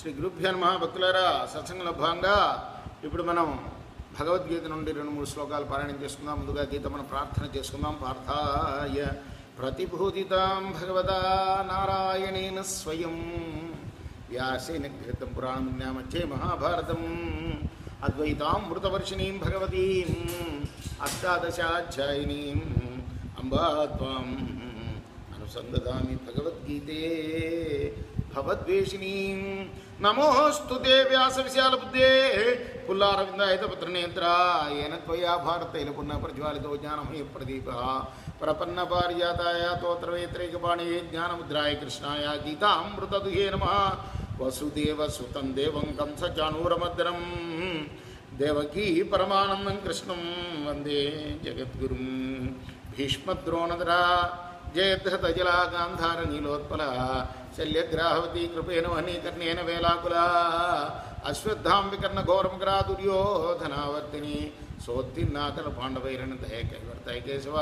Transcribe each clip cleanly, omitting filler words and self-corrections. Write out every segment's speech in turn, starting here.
శ్రీ గురుభ్యో నమః. భక్తులారా, సత్సంగంలో భాగంగా ఇప్పుడు మనం భగవద్గీత నుండి 2-3 శ్లోకాలు పారాయణం చేసుకుందాం. ముందుగా గీత మనం ప్రార్థన చేసుకుందాం. పార్థాయ ప్రతిభూతితాం భగవతా నారాయణేన స్వయం వ్యాసేన గృహీతం పురాణం మధ్యే మహాభారతం అద్వైతామృతవర్షిణీం భగవతీం అష్టాదశాధ్యాయినీం అంబా త్వాం అనుసందదామి భగవద్గీతే భవద్వేషిణీం. నమోస్తు వ్యాస విశాల బుద్ధే పుల్లారవిందాయత పుత్రనేత్రాయన త్వయా భారతైన పునః ప్రజ్వాలితో జ్ఞానమయ ప్రదీప ప్రపన్న పారిజాతాయ తోత్రవేత్రైకపాణే జ్ఞానముద్రాయ కృష్ణాయ గీతామృతదుహే నమః. వసుదేవ సుతం దేవం కంసచాణూరమర్దనం దేవకీ పరమానందం కృష్ణం వందే జగద్గురుం. భీష్మద్రోణధరా జయద్రతజలా గాంధార నీలోత్పల శల్యగ్రాహవతి కృపేణ వహనీకర్ణేన వేలాకుల అశ్వత్థాం వికర్ణ ఘోరమకరా దుర్యోధనావర్తిని సోత్తిన్నాకల పాండవైరణ దయ కైవర్తయ కేశవ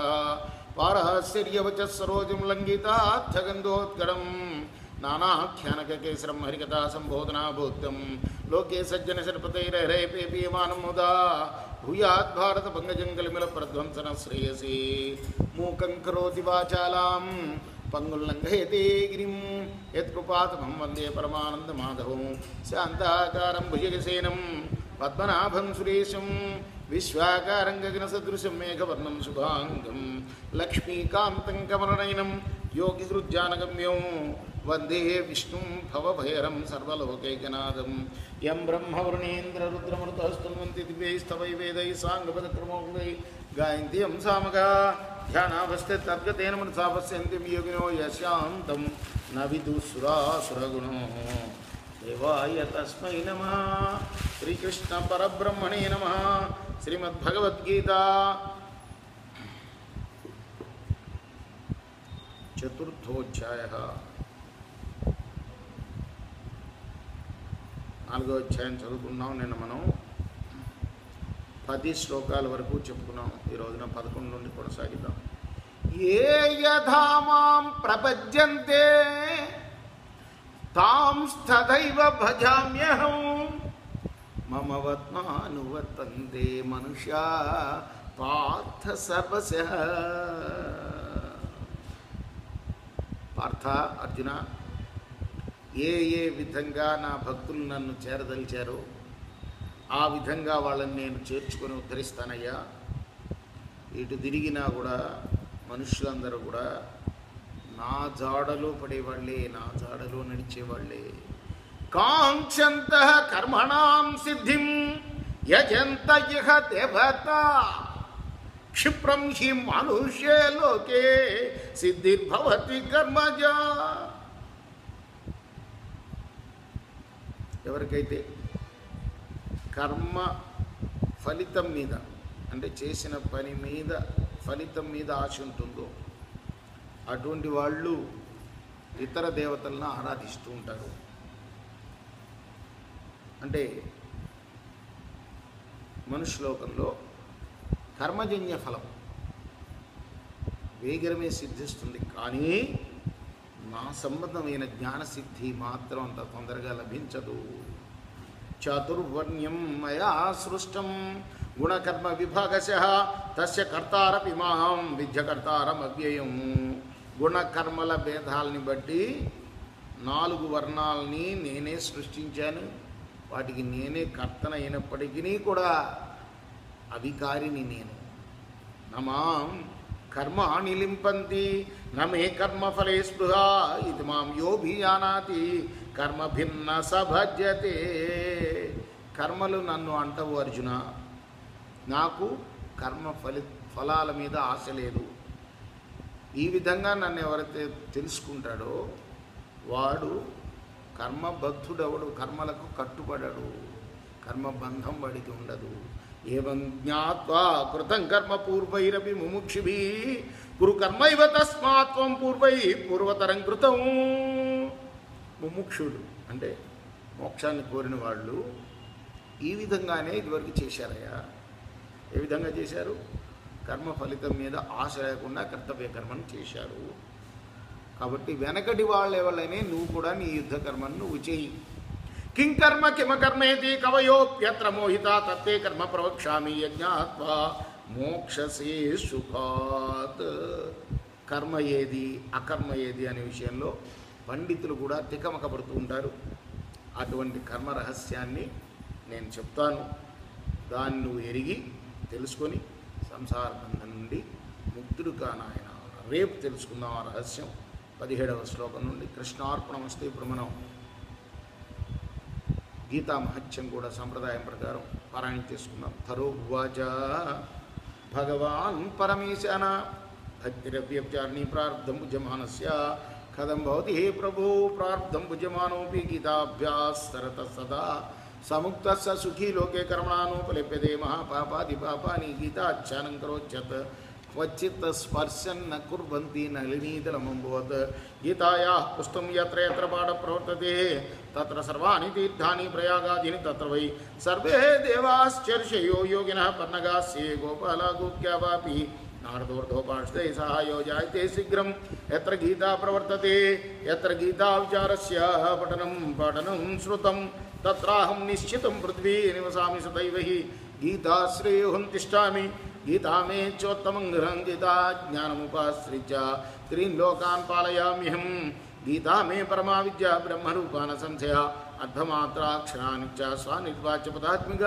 పారహాస్యర్యవచ సరోజం లంఘితార్థగంధోత్కడం నానాఖ్యానకేసరం హరికథా సంబోధనా బోద్ధం లోకే సజ్జన శరపతైరహరే పేపీయమానం ముదా భూయాత్ భారత పంగజంగలిమిల ప్రధ్వంసన శ్రేయసి. మూకం కరోతి వాచాలాం పంగుల్లంఘయతే గిరిం యత్కృపాతమం వందే పరమానంద మాధవం. శాంతాకారం భుజగసేనం పద్మనాభం సురేశం విశ్వాకారం గగన సదృశం మేఘవర్ణం శుభాంగం లక్ష్మీకాంతం కమలనయనం యోగిహృజ్జానగమ్యం వందే విష్ణుం భవభయరం సర్వలోకైకనాథం. యం బ్రహ్మవరుణేంద్ర రుద్రమృతస్తున్వంతి దివ్యైస్తవై వేదై సాంగపదక్రమోక్తై గాయంతి యం సామగా ధ్యానావస్థే తద్గతేన మనసా పశ్యంతి యోగినో యశాంతం న విదుసురాసురగుణో. దేవాయ తస్మై నమః. శ్రీకృష్ణ పరబ్రహ్మణే నమః. శ్రీమద్భగవద్గీత చతుర్థోధ్యాయః. 4వ అధ్యాయం చదువుకున్నాం. నిన్న మనం 10 శ్లోకాల వరకు చెప్పుకున్నాం. ఈ రోజున 11 నుండి కొనసాగిద్దాం. ఏ యథా మాం ప్రపద్యంతే తాంస్తథైవ భజామ్యహం మమ వత్మానువర్తంతే మనుష్యా పార్థ సర్వశః. పార్థ, అర్జున, ఏ విధంగా నా భక్తులు నన్ను చేరదలిచారో ఆ విధంగా వాళ్ళని నేను చేర్చుకొని ఉద్ధరిస్తానయ్యా. ఇటు తిరిగినా కూడా మనుషులందరూ కూడా నా జాడలో పడేవాళ్ళే, నా జాడలో నడిచేవాళ్ళే. కాంక్షంత కర్మణాం సిద్ధిం యజంత ఇహ దేవతా క్షిప్రం హి మనుష్యే లోకే సిద్ధిర్భవతి కర్మజా. ఎవరికైతే కర్మ ఫలితం మీద, అంటే చేసిన పని మీద ఫలితం మీద ఆశ ఉంటుందో అటువంటి వాళ్ళు ఇతర దేవతలను ఆరాధిస్తూ ఉంటారు. అంటే మనుష్యలోకంలో కర్మజన్య ఫలం వేగరమే సిద్ధిస్తుంది, కానీ నా సంబంధమైన జ్ఞానసిద్ధి మాత్రం అంత తొందరగా లభించదు. చాతుర్వర్ణ్యం మయా సృష్టం గుణకర్మ విభాగశః తస్య కర్తారపి మాం విద్యకర్తారం అవ్యయం. గుణకర్మల భేదాలని బట్టి 4 వర్ణాలని నేనే సృష్టించాను. వాటికి నేనే కర్తన అయినప్పటికీ కూడా అధికారిని నేను. నమాం కర్మాణి లింపంతి నమే కర్మఫలే స్పృహా ఇది మాం యోభిజానాతి కర్మ భిన్న సభజ్యతే. కర్మలు నన్ను అంటవు అర్జున. నాకు కర్మ ఫలాల మీద ఆశ లేదు. ఈ విధంగా నన్ను ఎవరైతే తెలుసుకుంటాడో వాడు కర్మబద్ధుడవడు, కర్మలకు కట్టుబడడు, కర్మబంధం వాడికి ఉండదు. ఏవం జ్ఞాత్వా కృతం కర్మ పూర్వైరపి ముముక్షిభిః కురు కర్మైవ తస్మాత్ త్వం పూర్వతరం కృతం. ముముక్షుడు అంటే మోక్షాన్ని కోరిన వాళ్ళు ఈ విధంగానే ఇదివరకు చేశారయ్యా. ఏ విధంగా చేశారు? కర్మ ఫలితం మీద ఆశ లేకుండా కర్తవ్య కర్మను చేశారు. కాబట్టి వెనకటి వాళ్ళు ఎవరైనా నువ్వు కూడా నీ యుద్ధ కర్మను నువ్వు చేయి. किं कर्म किमकर्मेति कवयोप्यत्र मोहिता तत्ते कर्म प्रवक्ष्यामि यज्ञात्वा మోక్షసే సుఖాత్. కర్మ ఏది అకర్మ ఏది అనే విషయంలో పండితులు కూడా తికమక పడుతూ ఉంటారు. అటువంటి కర్మ రహస్యాన్ని నేను చెప్తాను. దాన్ని నువ్వు ఎరిగి తెలుసుకొని సంసార బంధం నుండి ముక్తుడు కానాయన. రేపు తెలుసుకుందాం ఆ రహస్యం 17వ శ్లోకం నుండి. కృష్ణార్పణమస్తు. ఇప్పుడు మనం గీతా మహత్యం కూడా సంప్రదాయం ప్రకారం పారాయణ చేసుకుందాం. తరోవాచ భగవాన్ పరమేశన భక్తిరవ్యభిచారిణీ ప్రార్థం భుజమానస్య కథం భవతి హే ప్రభో ప్రార్థం భుజమానోపి గీతాభ్యాసరత సదా సముక్తస్య సుఖీ లోకే కర్మణానోపలిప్యతే మహాపాపాది పాపాని గీతాధ్యానం కరోచ్యత్ క్వచిత్ స్పర్శన్న కుర్వంతి నళినీదలమంబోత్. గీతాయాః పుష్టం యత్ర యత్ర పాఠ ప్రవర్తతే తత్ర సర్వాణి తీర్థాని ప్రయాగాదీని తత్ర వై సర్వే దేవాశ్చర్షయో యోగినః పన్నగాస్యే గోపాలా గోప్యావాపి నారదోర్ధోపాష్టే సహాయో జాయతే శీఘ్రం యత్ర గీతా ప్రవర్తతే యత్ర గీతా విచారస్య పఠనం పాఠనం శ్రుతం తత్రాహం నిశ్చితం పృథ్వీ నివసామి సదైవ హి గీతాశ్రేయోహం తిష్టామి. గీతా మే చోత్తమం గృహం గీతా జ్ఞానముపాశ్రిత్య త్రీన్ లోకాన్ పాలయామ్యహం. గీతా మే పరమా విద్యా బ్రహ్మరూపాన సంశయ అర్ధమాత్రాక్షరాన్ని చ స్వానిర్వాచ్య పదాత్మిక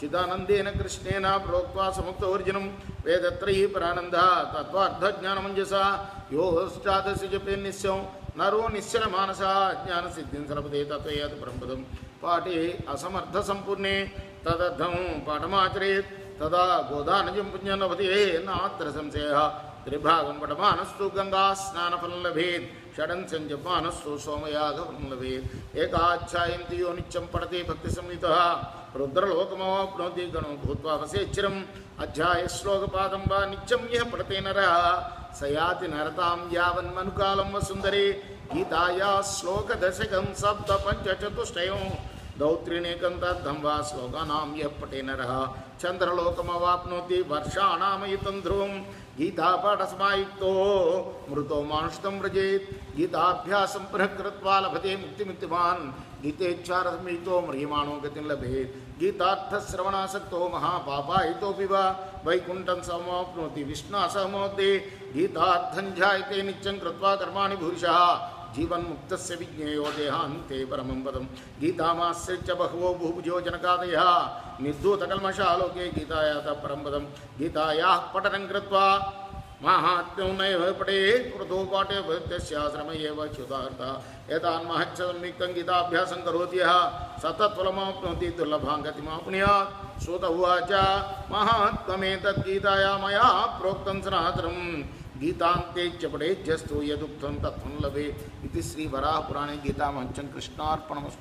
చిదానందేన కృష్ణేన ప్రోక్త్వా సముక్తవర్జనం వేదత్రయీ పరానంద తత్వార్థజ్ఞానమంజస యోష్టాదశి జపే నిశ్యం నరో నిశ్చల మానస జ్ఞాన సిద్ధిం సలపతే తత్వయాత్ పరంపదం పాఠే అసమర్థ సంపూర్ణే తదర్థం పాఠమాచరేత్ తదా గోదానజం పుణ్యం లభతే నాత్ర సంశయ. త్రిభాగం పఠమానస్తు గంగా స్నానఫలం లభేత్ షడంశం జపానస్తు సోమయాగఫలం లభేత్. ఏకాధ్యాయంతి యో నిత్యం పఠతే భక్తి సంయుతః రుద్రలోకమవాప్నోతి గణో భూత్వా వసేచ్చిరం. అధ్యాయ శ్లోకపాదం వా నిత్యం యః పఠతే నరః సయాతి నరతాం యావన్మనుకాలం వసుందరే. గీతాయా శ్లోకదశకం సప్త పంచచతుష్టయం దౌత్రినేకం తద్ధం వా శ్లోకానాం యః పఠే నరః చంద్రలోకమవాప్నోతి వర్షాణామయుతం ధ్రువం. గీతాపాఠసమాయుక్తో మృతో మానుషితం వ్రజేత్. గీతాభ్యాసం పునః కృత్వా లభతే ముక్తిముక్తిమాన్. గీతేచ్ఛారసమితో మ్రియమాణో గతిం లభేత్. గీతార్థశ్రవణాసక్తో మహాపాపాయితోపి వా వైకుంఠం సమవాప్నోతి విష్ణాసహమోదే. గీతార్థం ధ్యాయతే నిత్యం కృత్వా కర్మాణి భూరిశః జీవన్ముక్తస్య విజ్ఞేయో దేహాంతే పరమం పదం. గీతామాశ్రిత్య బహవో భూభుజో జనకాదయః నిర్ధూతకల్మషాలోకే గీతాయాత పరం పదం. గీతాయాః పఠనం కృత్వా మాహాత్మ్యం నైవ పఠేత్ కృతో పాఠే భక్త్యశ్రామ ఏవ చ్యుతార్థ. ఏతాన్మహచ్చన్నిత్యం గీతాభ్యాసం కరోతి యః సతత్ఫలమాప్నోతి దుర్లభాం గతిమాప్నుయాత్. సూత ఉవాచ మహాత్మ్యమేతద్గీతాయా మయా ప్రోక్తం సనాతనం గీతాంతే చ పఠేజ్జస్తు యదుక్తం తత్ఫలం లభేత్. ఇది శ్రీ వరాహపురాణే గీతామహత్యం. కృష్ణార్పణమస్తు.